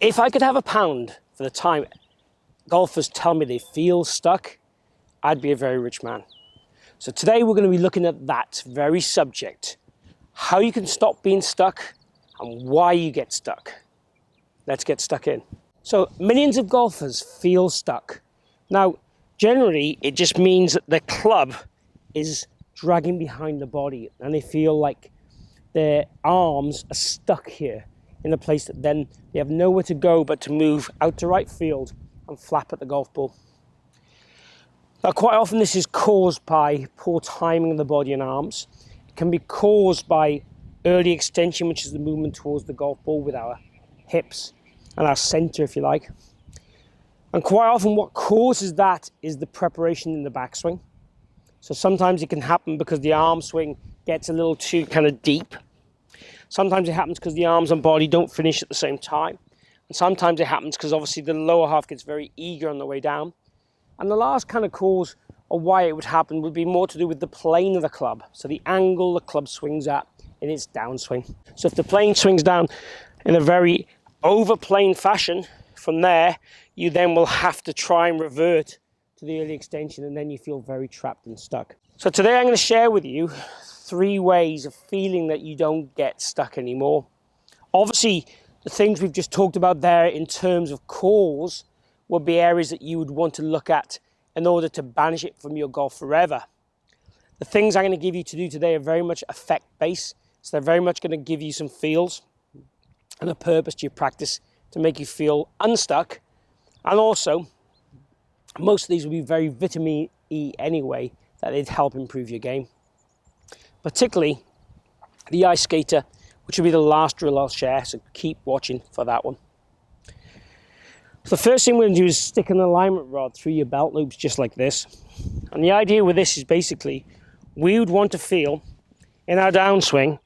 If I could have a pound for the time golfers tell me they feel stuck, I'd be a very rich man. So today we're going to be looking at that very subject, how you can stop being stuck and why you get stuck. Let's get stuck in. So millions of golfers feel stuck. Now, generally, it just means that the club is dragging behind the body and they feel like their arms are stuck here in a place that then they have nowhere to go but to move out to right field and flap at the golf ball. Now, quite often this is caused by poor timing of the body and arms. It can be caused by early extension, which is the movement towards the golf ball with our hips and our center, if you like. And quite often what causes that is the preparation in the backswing. So sometimes it can happen because the arm swing gets a little too kind of deep. Sometimes it happens because the arms and body don't finish at the same time. And sometimes it happens because obviously the lower half gets very eager on the way down. And the last kind of cause of why it would happen would be more to do with the plane of the club. So the angle the club swings at in its downswing. So if the plane swings down in a very overplane fashion, from there, you then will have to try and revert to the early extension, and then you feel very trapped and stuck. So today I'm going to share with you 3 ways of feeling that you don't get stuck anymore. Obviously, the things we've just talked about there in terms of cause would be areas that you would want to look at in order to banish it from your golf forever. The things I'm going to give you to do today are very much effect-based, so they're very much going to give you some feels and a purpose to your practice to make you feel unstuck. And also, most of these will be very vitamin E anyway, that they'd help improve your game. Particularly the ice skater, which will be the last drill I'll share, so keep watching for that one. So the first thing we're going to do is stick an alignment rod through your belt loops just like this. And the idea with this is basically, we would want to feel in our downswing,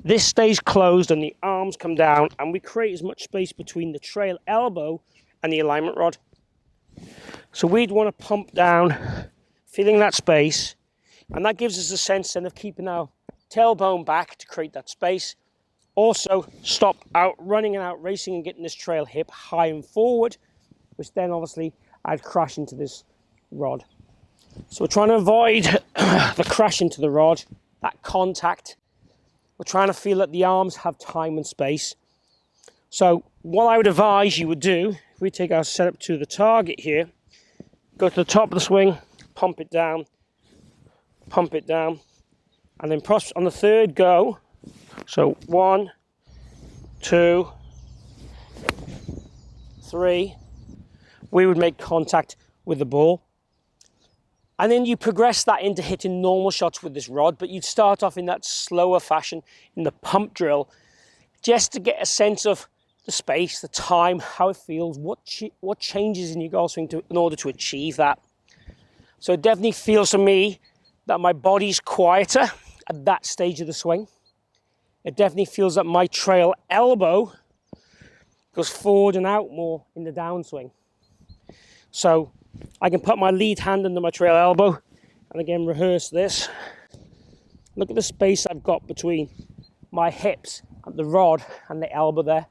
this stays closed and the arms come down, and we create as much space between the trail elbow and the alignment rod. So we'd want to pump down, feeling that space, and that gives us a sense then of keeping our tailbone back to create that space. Also, stop out running and out racing and getting this trail hip high and forward, which then obviously I'd crash into this rod. So we're trying to avoid the crash into the rod, that contact. We're trying to feel that the arms have time and space. So what I would advise you would do, if we take our setup to the target here, go to the top of the swing, pump it down, and then on the third go, so 1, 2, 3, we would make contact with the ball. And then you progress that into hitting normal shots with this rod, but you'd start off in that slower fashion in the pump drill, just to get a sense of the space, the time, how it feels, what changes in your golf swing in order to achieve that. So it definitely feels to me that my body's quieter at that stage of the swing. It definitely feels that my trail elbow goes forward and out more in the downswing. So I can put my lead hand under my trail elbow and again rehearse this. Look at the space I've got between my hips and the rod and the elbow there.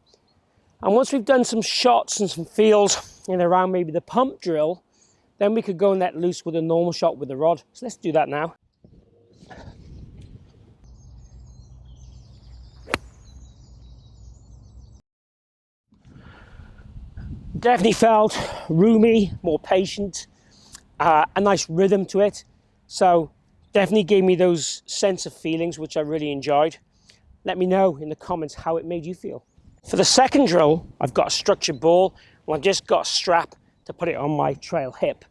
And once we've done some shots and some feels in around maybe the pump drill, then we could go and let loose with a normal shot with the rod. So let's do that now. Definitely felt roomy, more patient, a nice rhythm to it. So definitely gave me those sense of feelings, which I really enjoyed. Let me know in the comments how it made you feel. For the second drill, I've got a structured ball, and I've just got a strap to put it on my trail hip.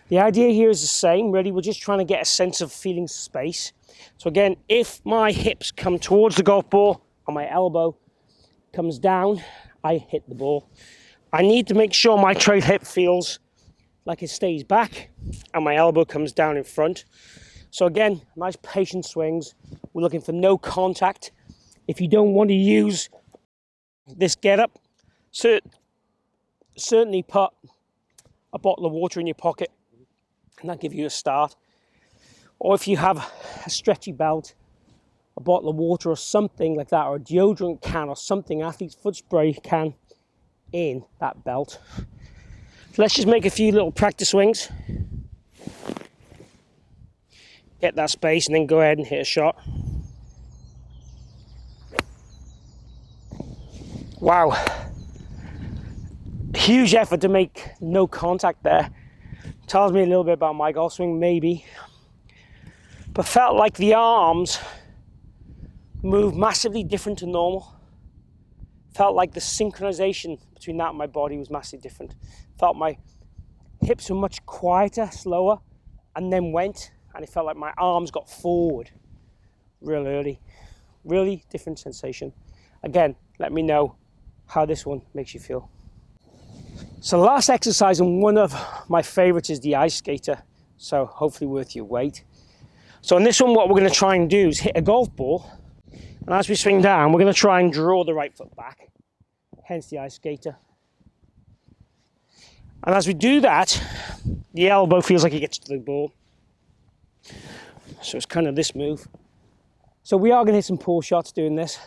The idea here is the same, really. We're just trying to get a sense of feeling space. So again, if my hips come towards the golf ball and my elbow comes down, I hit the ball. I need to make sure my trail hip feels like it stays back and my elbow comes down in front. So again, nice patient swings. We're looking for no contact. If you don't want to use this getup, certainly put a bottle of water in your pocket and that'll give you a start. Or if you have a stretchy belt, a bottle of water or something like that, or a deodorant can or something, athlete's foot spray can, in that belt. So let's just make a few little practice swings. Get that space and then go ahead and hit a shot. Wow. Huge effort to make no contact there. Tells me a little bit about my golf swing, maybe. But felt like the arms moved massively different to normal. Felt like the synchronization between that and my body was massively different. Felt my hips were much quieter, slower, and then went, and it felt like my arms got forward real early. Really different sensation. Again, let me know how this one makes you feel. So the last exercise, and one of my favorites, is the ice skater. So hopefully worth your weight. So on this one, what we're going to try and do is hit a golf ball, and as we swing down, we're going to try and draw the right foot back, hence the ice skater. And as we do that, the elbow feels like it gets to the ball. So it's kind of this move. So we are going to hit some pull shots doing this,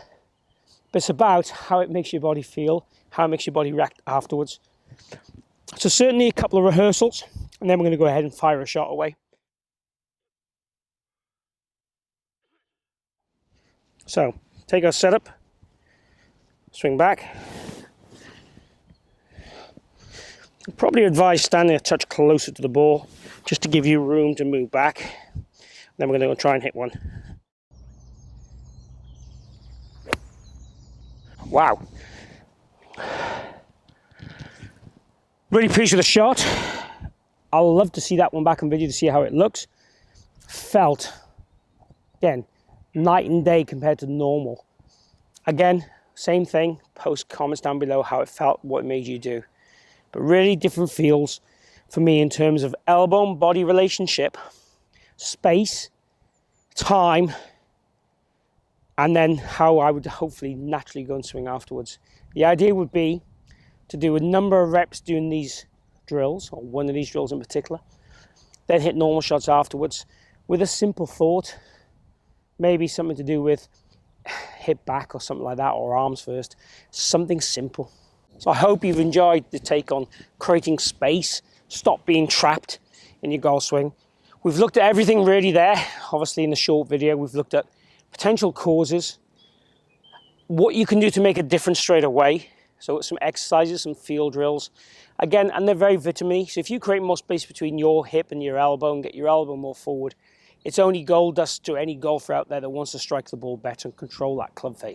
but it's about how it makes your body feel, how it makes your body react afterwards. So certainly a couple of rehearsals, and then we're going to go ahead and fire a shot away. So take our setup, swing back. I'd probably advise standing a touch closer to the ball, just to give you room to move back. Then we're going to try and hit one. Wow. Really pleased with the shot. I'll love to see that one back on video to see how it looks. Felt, again, night and day compared to normal. Again, same thing. Post comments down below how it felt, what it made you do. But really different feels for me in terms of elbow and body relationship, space, time, and then how I would hopefully naturally go and swing afterwards. The idea would be to do a number of reps doing these drills, or one of these drills in particular, then hit normal shots afterwards with a simple thought, maybe something to do with hip back or something like that, or arms first, something simple. So I hope you've enjoyed the take on creating space, stop being trapped in your golf swing. We've looked at everything really there. Obviously in the short video, we've looked at potential causes, what you can do to make a difference straight away. So some exercises, some field drills. Again, and they're very vitamin-y. So if you create more space between your hip and your elbow and get your elbow more forward, it's only gold dust to any golfer out there that wants to strike the ball better and control that club face.